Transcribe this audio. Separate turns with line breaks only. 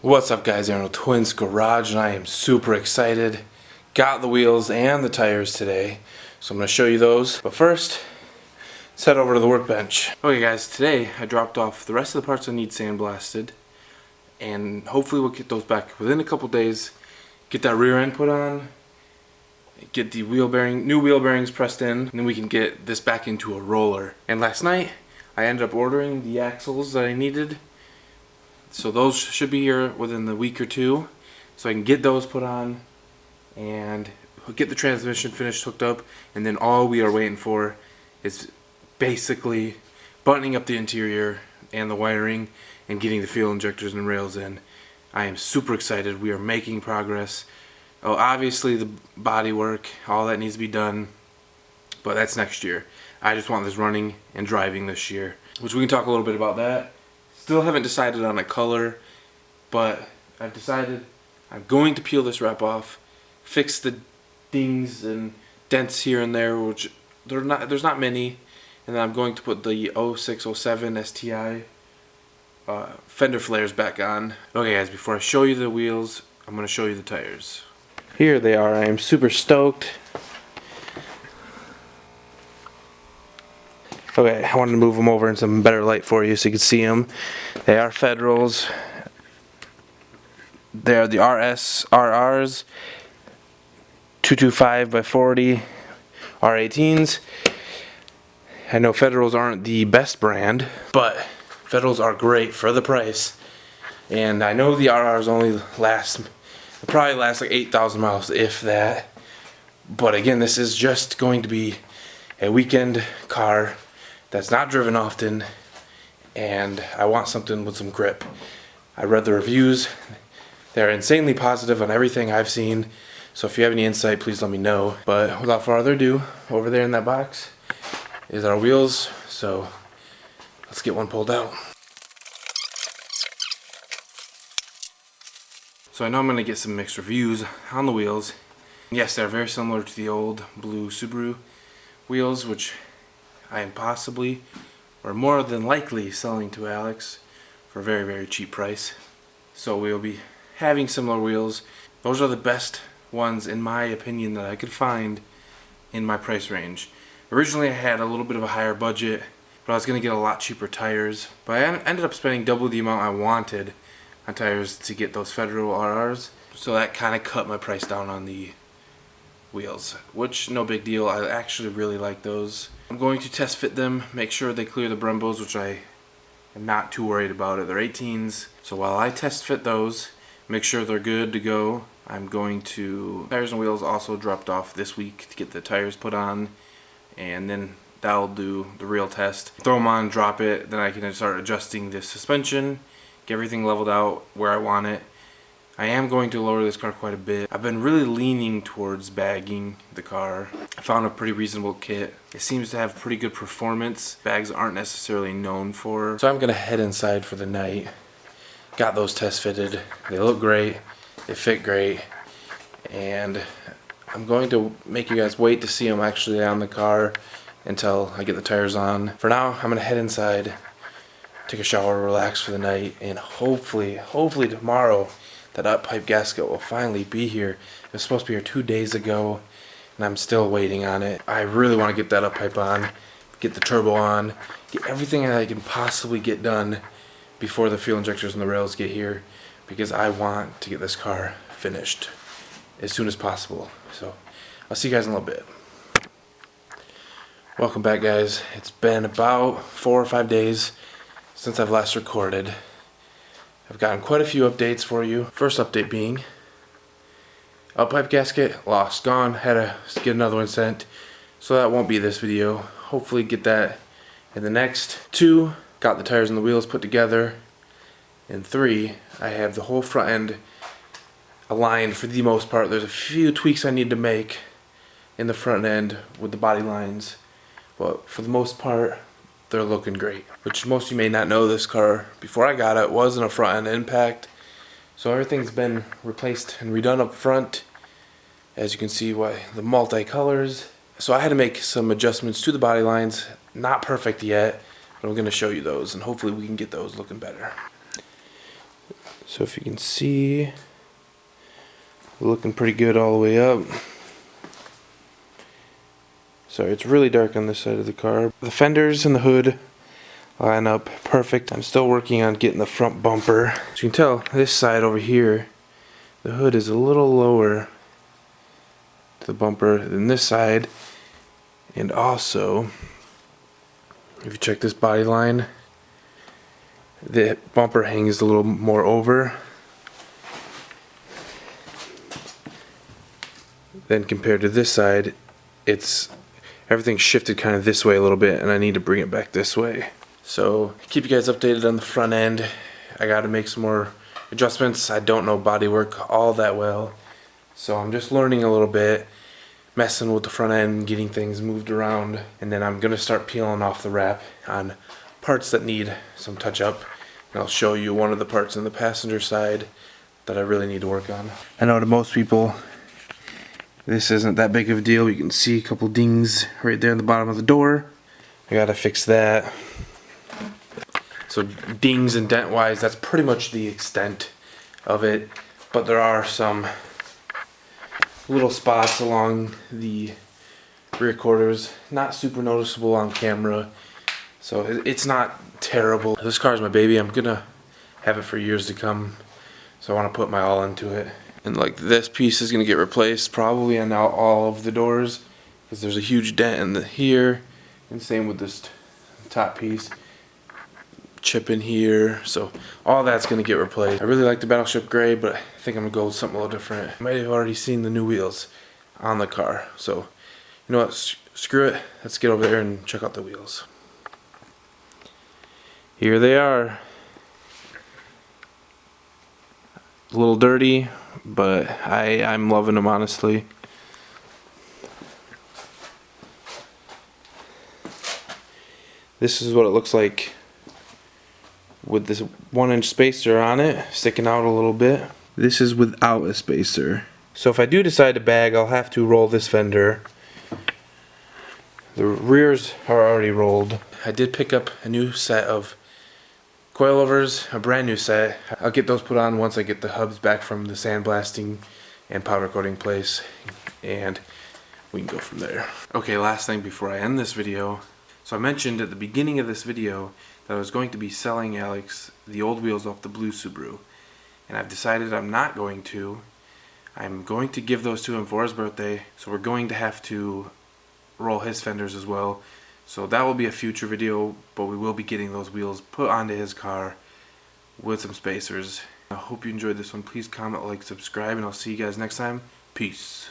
What's up guys, Arnold Twins Garage, and I am super excited. Got the wheels and the tires today, so I'm going to show you those. But first, let's head over to the workbench. Okay guys, today I dropped off the rest of the parts I need sandblasted, and hopefully we'll get those back within a couple days. Get that rear end put on, get the new wheel bearings pressed in, and then we can get this back into a roller. And last night, I ended up ordering the axles that I needed. So those should be here within the week or two, so I can get those put on and get the transmission finished hooked up, and then all we are waiting for is basically buttoning up the interior and the wiring and getting the fuel injectors and rails in. I am super excited. We are making progress. Oh, obviously the body work, all that needs to be done, but that's next year. I just want this running and driving this year, which we can talk a little bit about that. Still haven't decided on a color, but I've decided I'm going to peel this wrap off, fix the dings and dents here and there, which there's not many, and then I'm going to put the 0607 STI fender flares back on. Okay guys, before I show you the wheels, I'm going to show you the tires. Here they are. I am super stoked. Okay, I wanted to move them over in some better light for you so you can see them. They are Federals. They are the RRs 225 by 40 R18s. I know Federals aren't the best brand, but Federals are great for the price. And I know the RRs probably last like 8,000 miles, if that. But again, this is just going to be a weekend car that's not driven often, and I want something with some grip. I read the reviews. They're insanely positive on everything I've seen, so if you have any insight, please let me know. But without further ado, over there in that box is our wheels, so let's get one pulled out. So I know I'm going to get some mixed reviews on the wheels. Yes, they're very similar to the old blue Subaru wheels, which I am possibly, or more than likely, selling to Alex for a very, very cheap price. So we'll be having similar wheels. Those are the best ones, in my opinion, that I could find in my price range. Originally I had a little bit of a higher budget, but I was going to get a lot cheaper tires. But I ended up spending double the amount I wanted on tires to get those Federal RRs. So that kind of cut my price down on the wheels, which no big deal. I actually really like those. I'm going to test fit them, make sure they clear the Brembos, which I am not too worried about it. They're 18s, so while I test fit those, make sure they're good to go, I'm going to tires and wheels also dropped off this week to get the tires put on, and then that'll do the real test. Throw them on, drop it, then I can start adjusting the suspension, get everything leveled out where I want it. I am going to lower this car quite a bit. I've been really leaning towards bagging the car. I found a pretty reasonable kit. It seems to have pretty good performance. Bags aren't necessarily known for. So I'm going to head inside for the night. Got those test fitted. They look great. They fit great. And I'm going to make you guys wait to see them actually on the car until I get the tires on. For now, I'm going to head inside, take a shower, relax for the night, and hopefully tomorrow that up pipe gasket will finally be here. It was supposed to be here 2 days ago, and I'm still waiting on it. I really want to get that up pipe on, get the turbo on, get everything that I can possibly get done before the fuel injectors and the rails get here, because I want to get this car finished as soon as possible. So I'll see you guys in a little bit. Welcome back guys. It's been about 4 or 5 days since I've last recorded. I've gotten quite a few updates for you. First update being up pipe gasket lost, gone. Had to get another one sent, so that won't be this video. Hopefully get that in the next 2. Got the tires and the wheels put together. In 3, I have the whole front end aligned for the most part. There's a few tweaks I need to make in the front end with the body lines, but for the most part they're looking great. Which most of you may not know, this car, before I got it, wasn't a front end impact. So everything's been replaced and redone up front. As you can see, the multi-colors. So I had to make some adjustments to the body lines. Not perfect yet, but I'm going to show you those, and hopefully we can get those looking better. So if you can see, looking pretty good all the way up. Sorry, it's really dark on this side of the car. The fenders and the hood line up perfect. I'm still working on getting the front bumper. As you can tell, this side over here, the hood is a little lower to the bumper than this side. And also, if you check this body line, the bumper hangs a little more over than compared to this side. Everything's shifted kind of this way a little bit, and I need to bring it back this way. So keep you guys updated on the front end. I got to make some more adjustments. I don't know bodywork all that well, so I'm just learning a little bit, messing with the front end, getting things moved around, and then I'm gonna start peeling off the wrap on parts that need some touch up. And I'll show you one of the parts on the passenger side that I really need to work on. I know to most people this isn't that big of a deal. You can see a couple dings right there in the bottom of the door. I gotta fix that. So dings and dent wise, that's pretty much the extent of it, but there are some little spots along the rear quarters, not super noticeable on camera, so it's not terrible. This car is my baby. I'm gonna have it for years to come, so I want to put my all into it. And like this piece is gonna get replaced probably on all of the doors, because there's a huge dent in here, and same with this top piece. Chip in here, so all that's gonna get replaced. I really like the Battleship Gray, but I think I'm gonna go with something a little different. You might have already seen the new wheels on the car, so you know what, screw it, let's get over there and check out the wheels. Here they are. A little dirty, but I'm loving them, honestly. This is what it looks like with this 1-inch spacer on it, sticking out a little bit. This is without a spacer. So if I do decide to bag, I'll have to roll this fender. The rears are already rolled. I did pick up a new set of coilovers, a brand new set. I'll get those put on once I get the hubs back from the sandblasting and powder coating place, and we can go from there. Okay, last thing before I end this video. So I mentioned at the beginning of this video that I was going to be selling Alex the old wheels off the blue Subaru, and I've decided I'm not going to. I'm going to give those to him for his birthday, so we're going to have to roll his fenders as well. So that will be a future video, but we will be getting those wheels put onto his car with some spacers. I hope you enjoyed this one. Please comment, like, subscribe, and I'll see you guys next time. Peace.